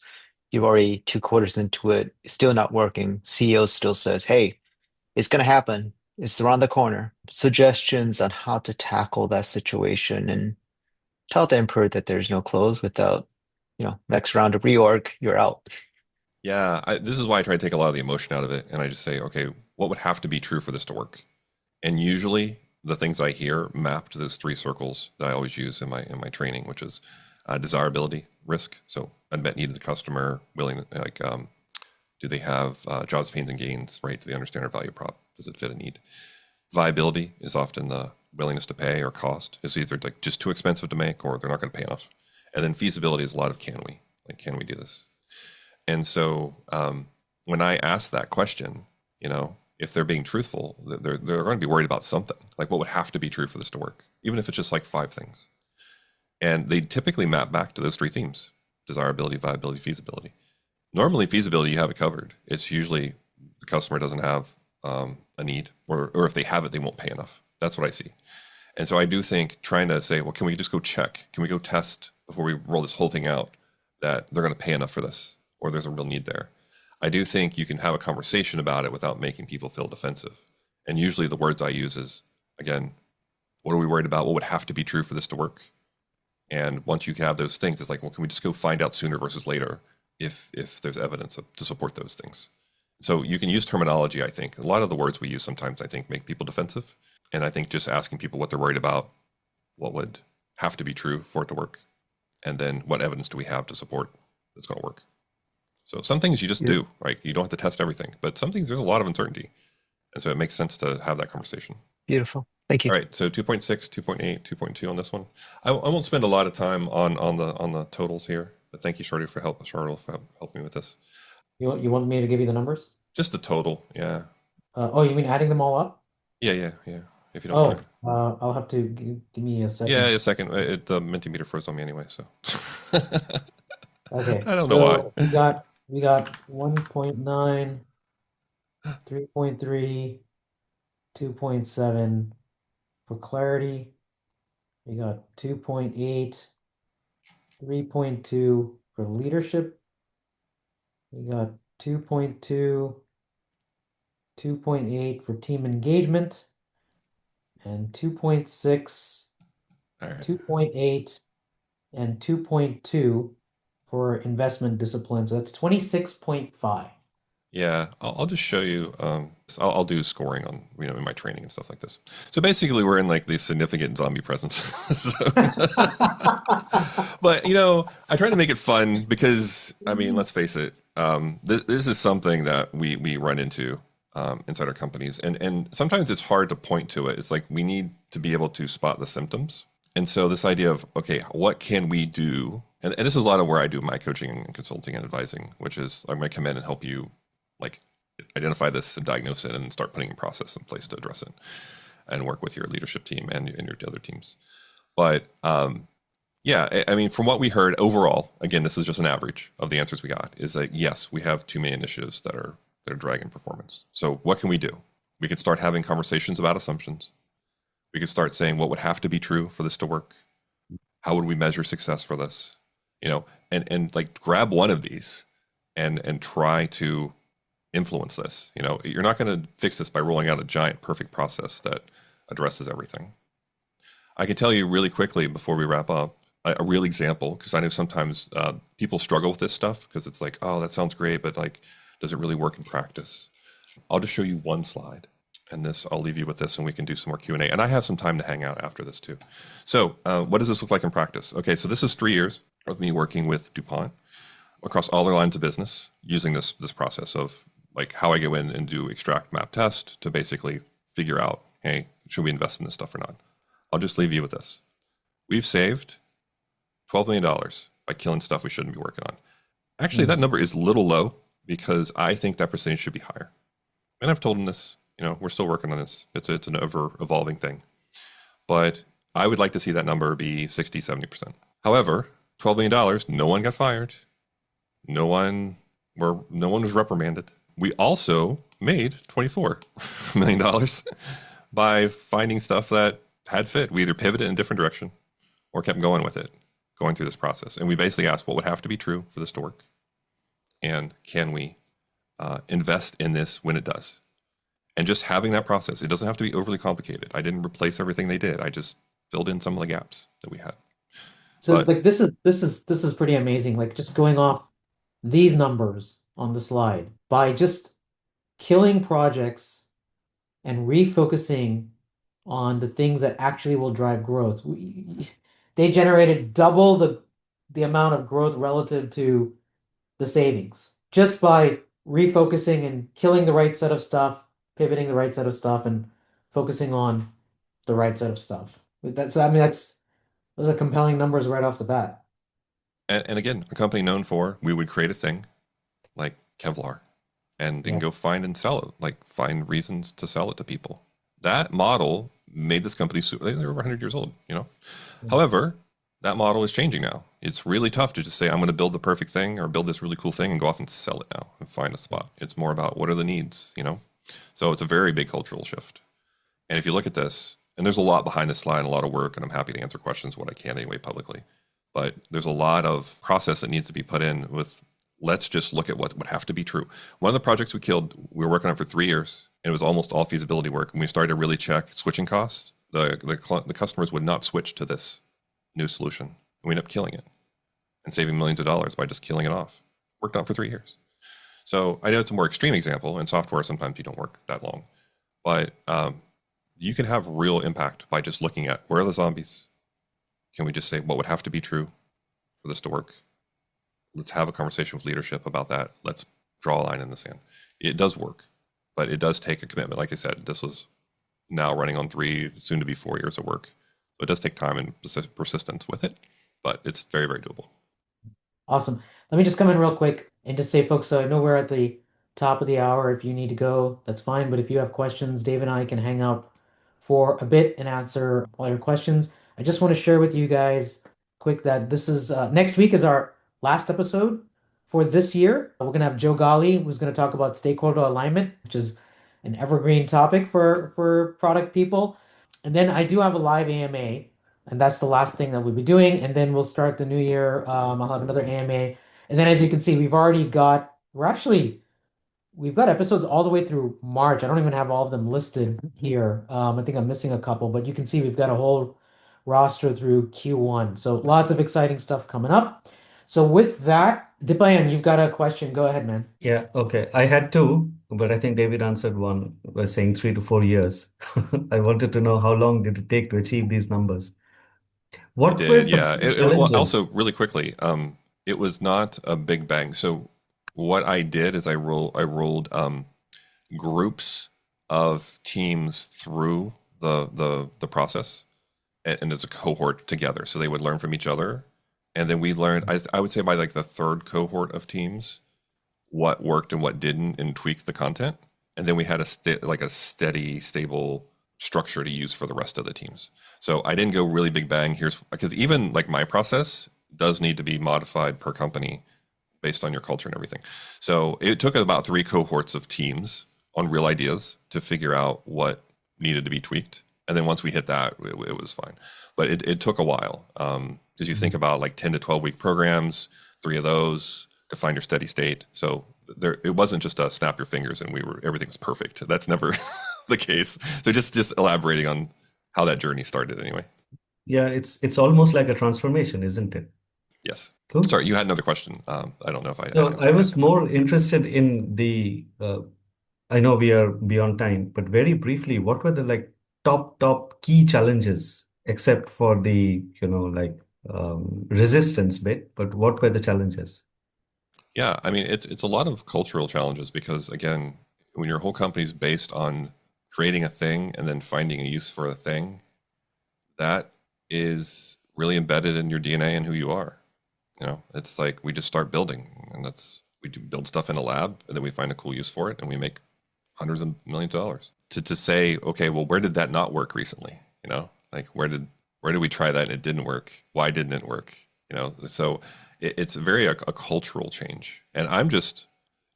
You're already 2 quarters into it, it's still not working. CEO still says, hey, it's going to happen. It's around the corner. Suggestions on how to tackle that situation and tell the emperor that there's no close without, next round of reorg, you're out. Yeah, this is why I try to take a lot of the emotion out of it, and I just say, okay, what would have to be true for this to work? And usually, the things I hear map to those 3 circles that I always use in my training, which is desirability, risk. So unmet need of the customer, do they have jobs, pains, and gains, right? Do they understand our value prop? Does it fit a need? Viability is often the willingness to pay or cost. It's either like just too expensive to make or they're not going to pay enough. And then feasibility is a lot of can we do this? And so when I ask that question, if they're being truthful, they're going to be worried about something. Like what would have to be true for this to work, even if it's just like 5 things. And they typically map back to those 3 themes: desirability, viability, feasibility. Normally, feasibility, you have it covered. It's usually the customer doesn't have a need, or if they have it, they won't pay enough. That's what I see. And so I do think trying to say, well, can we just go check? Can we go test before we roll this whole thing out that they're going to pay enough for this, or there's a real need there? I do think you can have a conversation about it without making people feel defensive. And usually the words I use is, again, what are we worried about? What would have to be true for this to work? And once you have those things, it's like, well, can we just go find out sooner versus later if there's evidence to support those things? So you can use terminology, I think. A lot of the words we use sometimes, I think, make people defensive. And I think just asking people what they're worried about, what would have to be true for it to work, and then what evidence do we have to support it's going to work. So some things you just do, right? You don't have to test everything, but some things there's a lot of uncertainty. And so it makes sense to have that conversation. Beautiful. Thank you. All right, so 2.6, 2.8, 2.2 on this one. I won't spend a lot of time on the totals here, but thank you, Shardul, for helping me with this. You want me to give you the numbers? Just the total, yeah. Oh, you mean adding them all up? Yeah. if you don't Oh, mind. I'll have to give me a Yeah, second. a second. The Mentimeter froze on me anyway, so Okay, I don't know why. so we got 1.9, 3.3, 2.7 for clarity. We got 2.8, 3.2 for leadership. We got 2.2, 2.8 for team engagement, and 2.6, All right. 2.8, and 2.2 for investment discipline. So that's 26.5. Yeah, I'll just show you. So I'll do scoring on in my training and stuff like this. So basically, we're in like these significant zombie presence. So, but I try to make it fun because I mean, let's face it. This is something that we run into inside our companies, and sometimes it's hard to point to it. It's like we need to be able to spot the symptoms. And so this idea of, okay, what can we do? And this is a lot of where I do my coaching and consulting and advising, which is I'm going to come in and help you like identify this and diagnose it and start putting a process in place to address it and work with your leadership team and your other teams. But yeah, I mean, from what we heard overall, again, this is just an average of the answers we got, is that yes, we have too many initiatives that are dragging performance. So what can we do? We could start having conversations about assumptions. We could start saying what would have to be true for this to work. How would we measure success for this? And like grab one of these and try to influence this. You're not going to fix this by rolling out a giant perfect process that addresses everything. I can tell you really quickly before we wrap up a real example, because I know sometimes people struggle with this stuff because it's like, oh, that sounds great, but like, does it really work in practice? I'll just show you one slide, and I'll leave you with this, and we can do some more Q&A. And I have some time to hang out after this too. So what does this look like in practice? Okay, so this is 3 years of me working with DuPont across all their lines of business using this process of like how I go in and do extract, map, test to basically figure out, hey, should we invest in this stuff or not? I'll just leave you with this. We've saved $12 million by killing stuff we shouldn't be working on. Actually, that number is a little low because I think that percentage should be higher. And I've told them this, we're still working on this. It's an ever evolving thing. But I would like to see that number be 60, 70%. However, $12 million, no one got fired. No one was reprimanded. We also made $24 million by finding stuff that had fit. We either pivoted in a different direction or kept going with it, going through this process. And we basically asked what would have to be true for this to work. And can we invest in this when it does? And just having that process, it doesn't have to be overly complicated. I didn't replace everything they did. I just filled in some of the gaps that we had. So But like this is pretty amazing. Like just going off these numbers on the slide by just killing projects and refocusing on the things that actually will drive growth. They generated double the amount of growth relative to the savings just by refocusing and killing the right set of stuff, pivoting the right set of stuff, and focusing on the right set of stuff. So I mean those are compelling numbers right off the bat. and again, a company known for we would create a thing like Kevlar and then Yeah. go find and sell it, like find reasons to sell it to people. That model made this company, they're over 100 years old. Yeah. However, that model is changing now. It's really tough to just say, I'm going to build the perfect thing or build this really cool thing and go off and sell it now and find a spot. It's more about what are the needs. So it's a very big cultural shift. And if you look at this, and there's a lot behind this slide, a lot of work, and I'm happy to answer questions what I can anyway publicly. But there's a lot of process that needs to be put in with let's just look at what would have to be true. One of the projects we killed, we were working on for 3 years, and it was almost all feasibility work. And we started to really check switching costs. The customers would not switch to this new solution. And we ended up killing it and saving millions of dollars by just killing it off. Worked on for 3 years. So I know it's a more extreme example. In software, sometimes you don't work that long. But you can have real impact by just looking at where are the zombies? Can we just say what would have to be true for this to work? Let's have a conversation with leadership about that. Let's draw a line in the sand. It does work, but it does take a commitment. Like I said, this was now running on 3, soon to be 4 years of work. So it does take time and persistence with it, but it's very, very doable. Awesome. Let me just come in real quick and just say, folks, so I know we're at the top of the hour. If you need to go, that's fine. But if you have questions, Dave and I can hang out for a bit and answer all your questions. I just want to share with you guys quick that this is next week is our last episode for this year. We're gonna have Joe Gali, who's gonna talk about stakeholder alignment, which is an evergreen topic for product people. And then I do have a live AMA, and that's the last thing that we'll be doing. And then we'll start the new year. I'll have another AMA. And then as you can see, we've got episodes all the way through March. I don't even have all of them listed here. I think I'm missing a couple, but you can see we've got a whole roster through Q1. So lots of exciting stuff coming up. So with that, Dipayan, you've got a question. Go ahead, man. Yeah, okay. I had two, but I think David answered one by saying 3 to 4 years. I wanted to know how long did it take to achieve these numbers? It What were did, the yeah. big Well, challenges? also, really quickly, it was not a big bang. So what I did is I rolled groups of teams through the process, and as a cohort together, so they would learn from each other, and then we learned. I would say by like the third cohort of teams, what worked and what didn't, and tweaked the content, and then we had a steady, stable structure to use for the rest of the teams. So I didn't go really big bang. Here's because even like my process does need to be modified per company based on your culture and everything. So it took about 3 cohorts of teams on real ideas to figure out what needed to be tweaked. And then once we hit that, it was fine. But it took a while. Because you think about like 10 to 12 week programs, 3 of those to find your steady state. So it wasn't just a snap your fingers and everything was perfect. That's never the case. So just elaborating on how that journey started anyway. Yeah, it's almost like a transformation, isn't it? Yes. Cool. Sorry, you had another question. I don't know if I So I answered was that. more interested in I know we are beyond time, but very briefly, what were the like top key challenges, except for the, resistance bit, but what were the challenges? Yeah, I mean it's a lot of cultural challenges because again, when your whole company is based on creating a thing and then finding a use for a thing, that is really embedded in your DNA and who you are. It's like we just start building, and we do build stuff in a lab, and then we find a cool use for it, and we make hundreds of millions of dollars. To say, okay, well, where did that not work recently? Like where did we try that and it didn't work? Why didn't it work? So it's very a cultural change, and I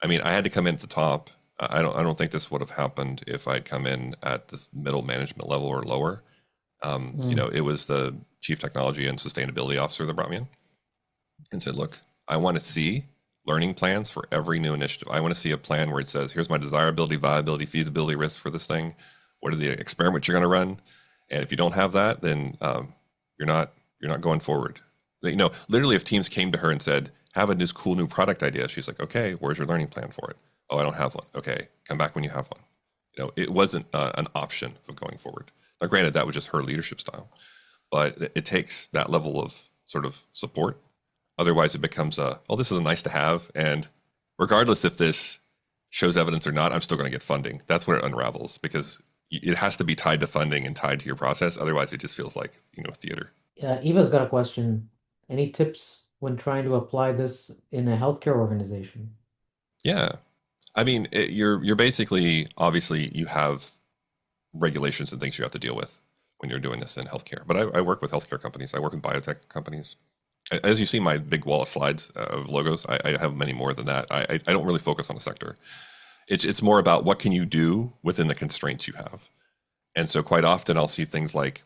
mean, I had to come in at the top. I don't think this would have happened if I'd come in at this middle management level or lower. It was the chief technology and sustainability officer that brought me in and said, look, I want to see learning plans for every new initiative. I want to see a plan where it says, here's my desirability, viability, feasibility risks for this thing. What are the experiments you're going to run? And if you don't have that, then you're not going forward. Literally, if teams came to her and said, have a cool new product idea, she's like, okay, where's your learning plan for it? Oh, I don't have one. Okay, come back when you have one. It wasn't an option of going forward. Now, granted, that was just her leadership style, but it takes that level of sort of support. Otherwise, it becomes this is a nice to have, and regardless if this shows evidence or not, I'm still going to get funding. That's where it unravels because it has to be tied to funding and tied to your process. Otherwise, it just feels like theater. Yeah, Eva's got a question. Any tips when trying to apply this in a healthcare organization? Yeah, I mean, you're basically obviously you have regulations and things you have to deal with when you're doing this in healthcare. But I work with healthcare companies. I work with biotech companies. As you see my big wall of slides of logos, I have many more than that. I don't really focus on a sector. It's more about what can you do within the constraints you have. And so quite often I'll see things like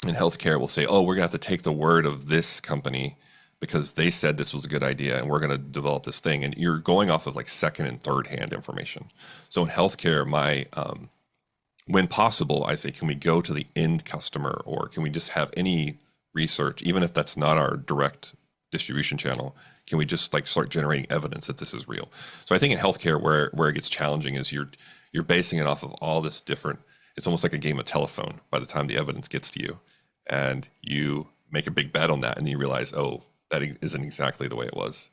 in healthcare, we'll say, oh, we're going to have to take the word of this company because they said this was a good idea and we're going to develop this thing. And you're going off of like second and third hand information. So in healthcare, when possible, I say, can we go to the end customer or can we just have any research, even if that's not our direct distribution channel, can we just like start generating evidence that this is real? So I think in healthcare where it gets challenging is you're basing it off of all this different, it's almost like a game of telephone by the time the evidence gets to you. And you make a big bet on that and you realize, oh, that isn't exactly the way it was.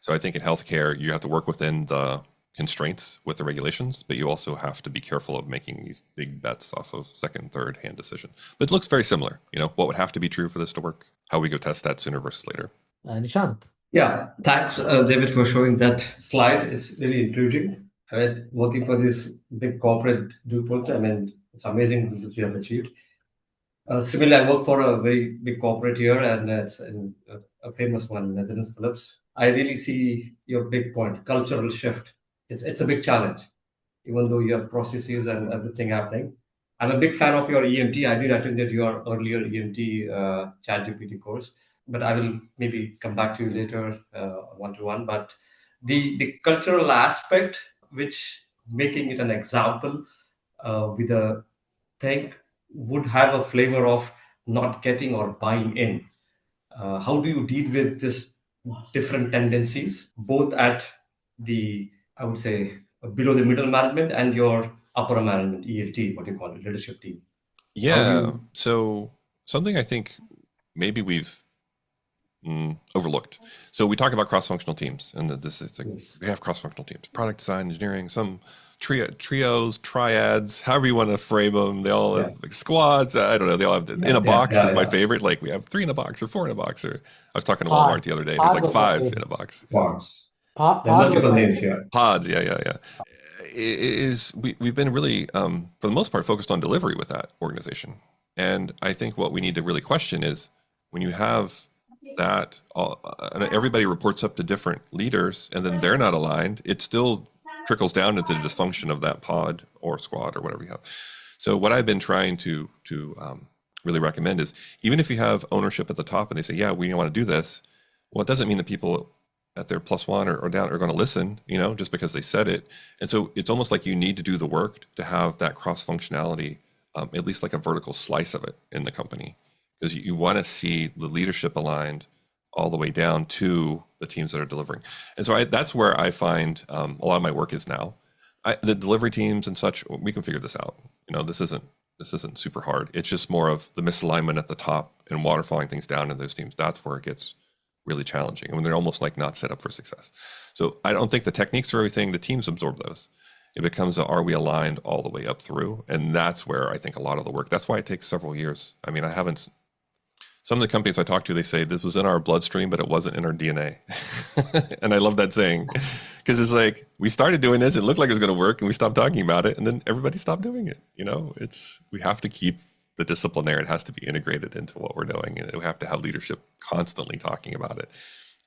So I think in healthcare, you have to work within the constraints with the regulations, but you also have to be careful of making these big bets off of second, third hand decision. But it looks very similar. What would have to be true for this to work? How we go test that sooner versus later. Nishant. Yeah, thanks, David, for showing that slide. It's really intriguing. I mean, working for this big corporate DuPont, I mean, it's amazing results you have achieved. Similarly, I work for a very big corporate here, and it's a famous one, Netherlands Philips. I really see your big point, cultural shift. It's a big challenge, even though you have processes and everything happening. I'm a big fan of your EMT. I did attend your earlier EMT ChatGPT course, but I will maybe come back to you later one to one. But the cultural aspect, which making it an example with a thing, would have a flavor of not getting or buying in. How do you deal with this different tendencies, both at the, I would say, below the middle management and your upper management, ELT, what you call it, leadership team? How do Yeah. you? So something I think maybe we've overlooked. So we talk about cross-functional teams, and this is like Yes. we have cross-functional teams: product design, engineering, some trios, triads, however you want to frame them. They all Yeah. have like squads. I don't know. They all have in a Yeah. box Yeah. is my Yeah. favorite. Like we have 3 in a box or 4 in a box. Or I was talking to Walmart Pod. the other day. There's Pod like was my 5 in favorite. a box. Parts. There are Pod was multiple my names favorite. here. Pods, yeah. Is we've been really, for the most part, focused on delivery with that organization, and I think what we need to really question is when you have that and everybody reports up to different leaders, and then they're not aligned, it still trickles down into the dysfunction of that pod or squad or whatever you have. So what I've been trying to really recommend is even if you have ownership at the top and they say, yeah, we want to do this, well, it doesn't mean that people at their plus one or down are going to listen, just because they said it. And so it's almost like you need to do the work to have that cross functionality, at least like a vertical slice of it in the company, because you want to see the leadership aligned all the way down to the teams that are delivering. And so that's where I find a lot of my work is now. The delivery teams and such, we can figure this out. This isn't super hard. It's just more of the misalignment at the top and waterfalling things down in those teams. That's where it gets really challenging, and when they're almost like not set up for success. So I don't think the techniques are everything. The teams absorb those. It becomes are we aligned all the way up through? And that's where I think a lot of the work. That's why it takes several years. I mean, I haven't. Some of the companies I talk to, they say this was in our bloodstream, but it wasn't in our DNA. And I love that saying because it's like we started doing this, it looked like it was going to work, and we stopped talking about it, and then everybody stopped doing it. We have to keep the discipline there. It has to be integrated into what we're doing, and we have to have leadership constantly talking about it.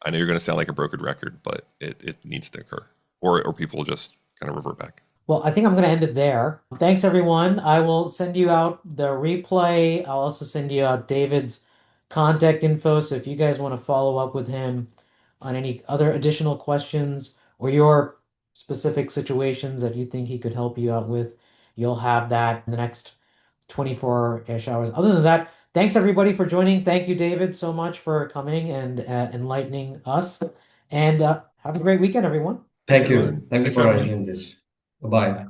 I know you're going to sound like a broken record, but it needs to occur, or people just kind of revert back. Well, I think I'm going to end it there. Thanks, everyone. I will send you out the replay. I'll also send you out David's contact info. So if you guys want to follow up with him on any other additional questions or your specific situations that you think he could help you out with, you'll have that in the next 24-ish hours. Other than that, thanks everybody for joining. Thank you, David, so much for coming and enlightening us. And have a great weekend, everyone. Thanks, Thank everyone. you. Thank you Thanks for for having me. arranging this. Bye.